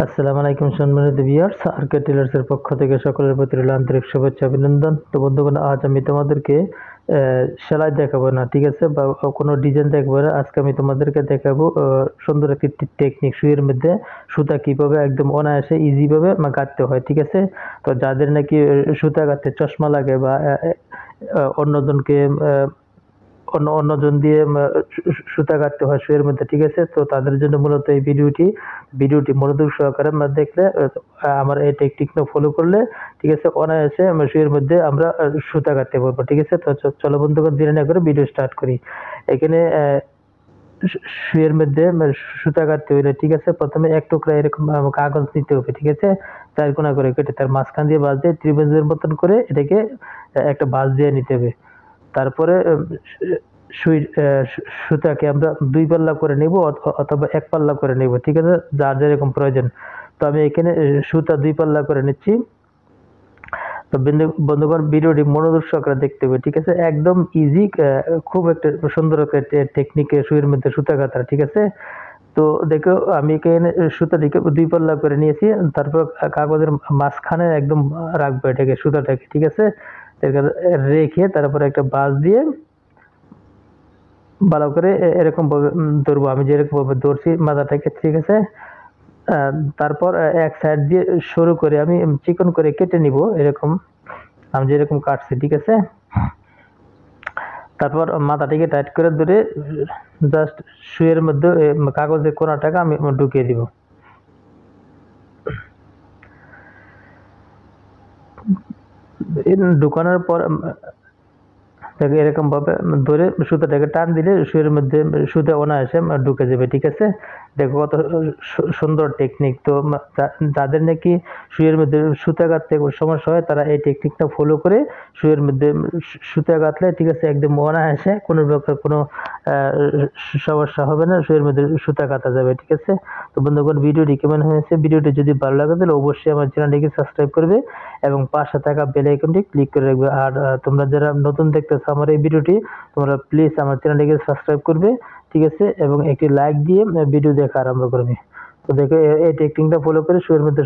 আসসালামু আলাইকুম সম্মানিত ভিউয়ার্স, আরকে টেলার্সের পক্ষ থেকে সকলের প্রতি রইল আন্তরিক শুভেচ্ছা অভিনন্দন। তো বন্ধুগণ, আজ আমি তোমাদেরকে সেলাই দেখাবো না, ঠিক আছে, বা কোনো ডিজাইন দেখাবো না। আজকে আমি তোমাদেরকে দেখাবো সুন্দর একটি টেকনিক, সুইয়ের মধ্যে সুতা কিভাবে একদম অনায়াসে ইজিভাবে কাটতে হয়, ঠিক আছে। তো যাদের নাকি সুতা কাটতে চশমা লাগে বা অন্যজনকে অন্যজন দিয়ে সুতা কাটতে হয় শুয়ের মধ্যে, ঠিক আছে। তো তাদের জন্য মূলত এই ভিডিওটি মনোযোগ সহকারে দেখলে, আমার এই টেকনিকটা ফলো করলে, ঠিক আছে, অনায়াসে শুয়ের মধ্যে আমরা সুতা কাটতে পারবো, ঠিক আছে। তো চলো বন্ধুগণ, দেরি না করে ভিডিও স্টার্ট করি। এখানে শুয়ের মধ্যে সুতা কাটতে হলে, ঠিক আছে, প্রথমে এক টুকরা এরকম কাগজ নিতে হবে, ঠিক আছে। 4 কোনা করে কেটে তার মাঝখান দিয়ে বাঁশ দিয়ে ত্রিভুজের মতন করে এটাকে একটা বাঁশ দিয়ে নিতে হবে। তারপরে সুতাকে আমরা 2 পাল্লা করে নেব অথবা 1 পাল্লা করে নেব, ঠিক আছে, যার যেরকম প্রয়োজন। তো আমি এখানে সুতা 2 পাল্লা করে নিচ্ছি। তো বন্ধুগণ, ভিডিওটি মনোযোগ সহকারে দেখতে হবে, ঠিক আছে। একদম ইজি, খুব একটা সুন্দর একটা টেকনিকে সুইয়ের মধ্যে সুতা কাটা, ঠিক আছে। তো দেখো, আমি এখানে সুতাটিকে 2 পাল্লা করে নিয়েছি। তারপর কাগজের মাঝখানে একদম রাখবো এটাকে, সুতাটাকে, ঠিক আছে। রেখে তারপরে একটা বাঁশ দিয়ে ভালো করে এরকম ভাবে ধরবো, আমি যেরকম ভাবে ধরছি মাথাটাকে, ঠিক আছে। তারপর এক সাইড দিয়ে সরু করে আমি চিকন করে কেটে নিব, এরকম আমি যেরকম কাটছি, ঠিক আছে। তারপর মাথাটিকে টাইট করে ধরে জাস্ট সুইয়ের মধ্যে কাগজের কোনাটাকে আমি ঢুকিয়ে দিব। ঢুকানোর পর এরকম ভাবে ধরে সুতাটাকে টান দিলে শুয়ের মধ্যে সুতা অনায়াসে ঢুকে যাবে, ঠিক আছে। দেখো কত সুন্দর টেকনিক। তো যাদের নাকি শুয়ের মধ্যে সুতা কাটতে সমস্যা হয়, তারা এই টেকনিকটা ফলো করে শুয়ের মধ্যে সুতা কাটলে, ঠিক আছে, একদম অনায়াসে কোনো প্রকার কোনো সমস্যা হবে না, শুয়ের মধ্যে সুতা কাটা যাবে, ঠিক আছে। তো বন্ধুগণ, ভিডিওটি কেমন হয়েছে? ভিডিওটি যদি ভালো লাগে তাহলে অবশ্যই আমার চ্যানেলটিকে সাবস্ক্রাইব করবে এবং পাশে থাকা বেল আইকনটি ক্লিক করে রাখবে। আর তোমরা যারা নতুন দেখতেছো আমার এই ভিডিওটি, তোমরা প্লিজ আমার চ্যানেলটিকে সাবস্ক্রাইব করবে, ঠিক আছে, এবং একটি লাইক দিয়ে ভিডিও দেখা আরম্ভ করবে। তো দেখো, এই টেকনিকটা ফলো করে শুয়ের মধ্যে